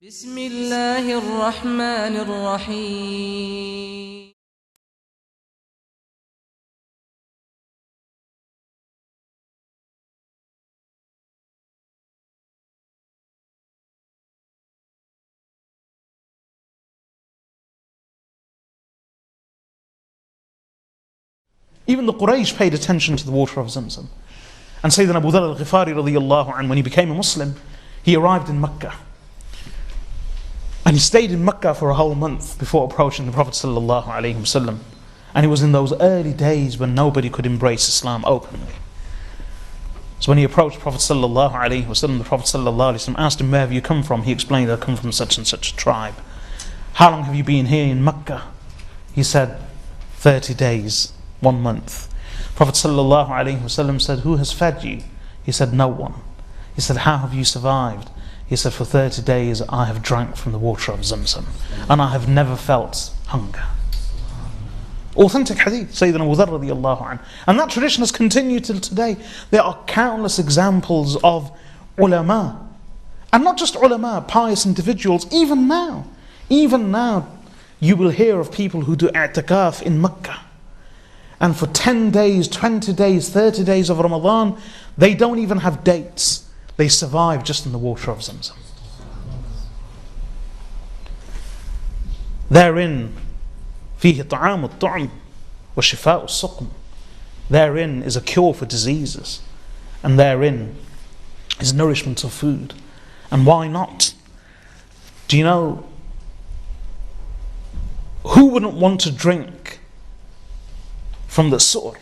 بسم الله الرحمن الرحيم. Even the Quraysh paid attention to the water of Zamzam. And Sayyidina Abu Dharr al-Ghifari radiyallahu anhu, when he became a Muslim, he arrived in Mecca. And he stayed in Mecca for a whole month before approaching the Prophet sallallahu alaihi wasallam. And it was in those early days when nobody could embrace Islam openly. So when he approached Prophet sallallahu alaihi wasallam, the Prophet sallallahu alaihi wasallam asked him, "Where have you come from?" He explained, "I come from such and such a tribe." "How long have you been here in Mecca?" He said, 30 days, 1 month. Prophet sallallahu alaihi wasallam said, "Who has fed you?" He said, "No one." He said, "How have you survived?" He said, "For 30 days I have drank from the water of Zamzam, and I have never felt hunger." Authentic hadith, Sayyidina Abu Dharr radiyallahu anhu. And that tradition has continued till today. There are countless examples of ulama, and not just ulama, pious individuals. Even now, you will hear of people who do i'tikaf in Mecca. And for 10 days, 20 days, 30 days of Ramadan, they don't even have dates. They survive just in the water of Zamzam. Therein, فيه طعام الطعم وشفاء السقم. Therein is a cure for diseases, and therein is nourishment of food. And why not? Do you know, who wouldn't want to drink from the su'r,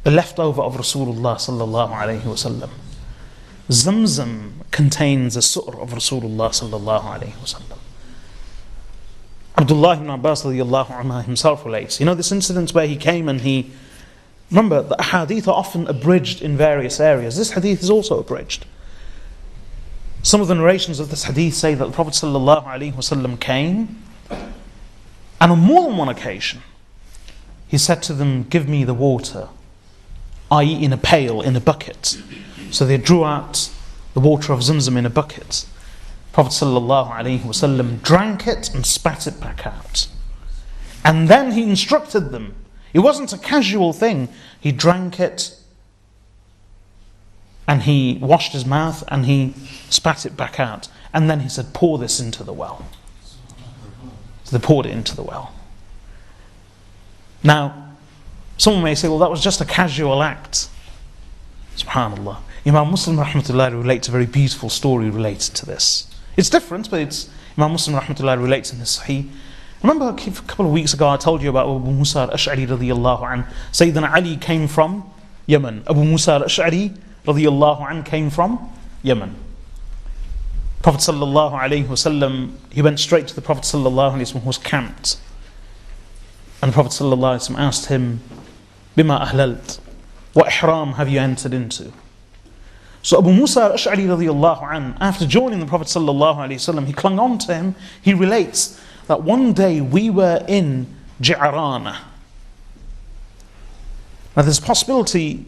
the leftover of Rasulullah sallallahu alayhi wasallam? Zamzam contains the su'r of Rasulullah sallallahu alayhi wasallam. Abdullah ibn Abbas radiyallahu anhu himself relates, you know, this incident where he came and remember, the hadith are often abridged in various areas. This hadith is also abridged. Some of the narrations of this hadith say that the Prophet sallallahu alayhi wasallam came, and on more than one occasion he said to them, "Give me the water," i.e. in a pail, in a bucket. So they drew out the water of Zamzam in a bucket. Prophet sallallahu alaihi wasallam drank it and spat it back out. And then he instructed them. It wasn't a casual thing. He drank it and he washed his mouth and he spat it back out. And then he said, "Pour this into the well." So they poured it into the well. Now, someone may say, well, that was just a casual act. SubhanAllah. Imam Muslim rahmatullahi relates a very beautiful story related to this. It's different, but Imam Muslim rahmatullahi relates in his Sahih. Remember a couple of weeks ago I told you about Abu Musa al-Ash'ari radiyallahu anhu. Sayyidina Ali came from Yemen. Abu Musa al-Ash'ari radiyallahu anhu came from Yemen. Prophet sallallahu alayhi wasallam, he went straight to the Prophet sallallahu alayhi wasallam who was camped. And the Prophet sallallahu alayhi wasallam asked him, "Bima ahlalt?" What ihram have you entered into? So Abu Musa al-Ash'ari radiyallahu anhu, after joining the Prophet sallallahu alayhi wasallam, he clung on to him. He relates that one day we were in Ji'rana. Now there's a possibility,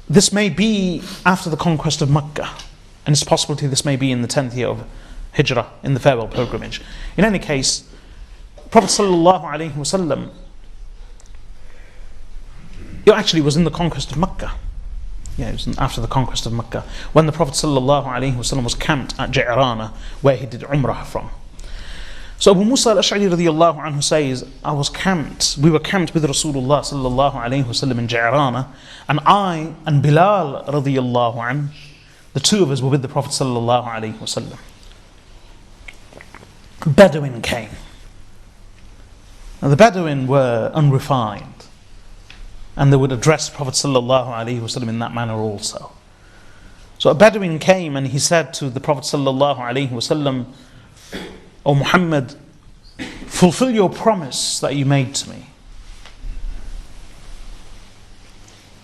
this may be after the conquest of Mecca, and it's a possibility this may be in the 10th year of Hijrah, in the farewell pilgrimage. In any case, Prophet sallallahu alayhi wasallam, it actually was in the conquest of Mecca. Yeah, it was after the conquest of Mecca, when the Prophet sallallahu alayhi wasallam was camped at Ji'rana, where he did Umrah from. So Abu Musa al-Ash'ari radiyallahu anhu says, we were camped with Rasulullah sallallahu alayhi wasallam in Ji'rana, and I and Bilal radiyallahu anhu, the two of us were with the Prophet sallallahu alayhi wasallam. Bedouin came. Now the Bedouin were unrefined, and they would address the Prophet sallallahu alaihi wasallam in that manner also. So a Bedouin came and he said to the Prophet sallallahu alaihi wasallam, "O Muhammad, fulfill your promise that you made to me."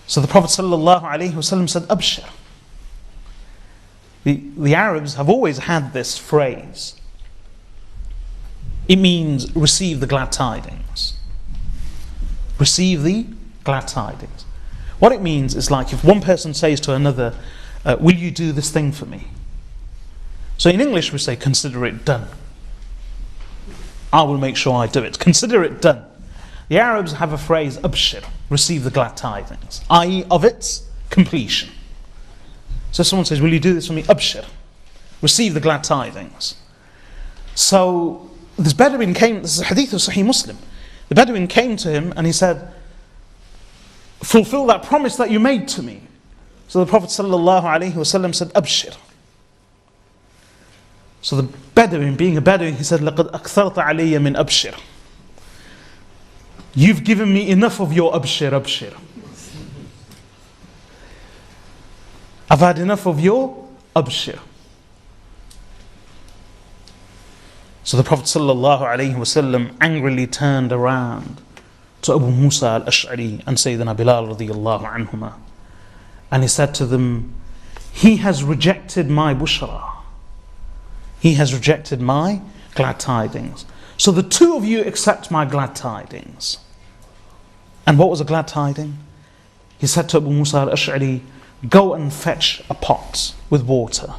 So the Prophet sallallahu alaihi wasallam said, "Abshir." The Arabs have always had this phrase. It means receive the glad tidings. Receive the glad tidings. What it means is like if one person says to another, "Will you do this thing for me?" So in English we say, consider it done. I will make sure I do it. Consider it done. The Arabs have a phrase, abshir, receive the glad tidings, i.e. of its completion. So someone says, will you do this for me? Abshir, receive the glad tidings. So this Bedouin came, this is a hadith of Sahih Muslim. The Bedouin came to him and he said, fulfill that promise that you made to me. So the Prophet ﷺ said, abshir. So the Bedouin, being a Bedouin, he said, لَقَدْ أَكْثَرْتَ عَلَيَّ مِنْ أَبْشِرٍ. You've given me enough of your abshir, abshir. I've had enough of your abshir. So the Prophet ﷺ angrily turned around to Abu Musa al-Ash'ari and Sayyidina Bilal radiyallahu anhuma. And he said to them, he has rejected my bushra. He has rejected my glad tidings. So the two of you accept my glad tidings. And what was a glad tiding? He said to Abu Musa al-Ash'ari, go and fetch a pot with water.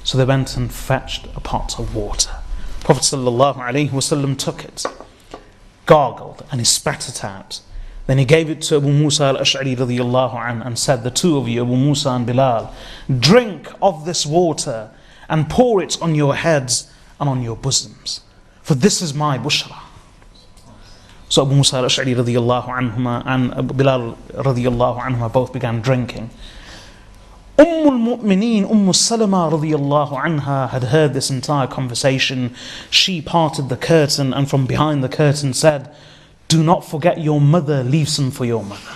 So they went and fetched a pot of water. Prophet ﷺ took it, gargled, and he spat it out. Then he gave it to Abu Musa al-Ash'ari radiyallahu anhu and said, the two of you, Abu Musa and Bilal, drink of this water and pour it on your heads and on your bosoms. For this is my bushra. So Abu Musa al-Ash'ari radiyallahu anhuma and Bilal radiyallahu anhuma both began drinking. Al-Mu'mineen, Salama radiyallahu anha had heard this entire conversation. She parted the curtain and from behind the curtain said, do not forget your mother, leave some for your mother.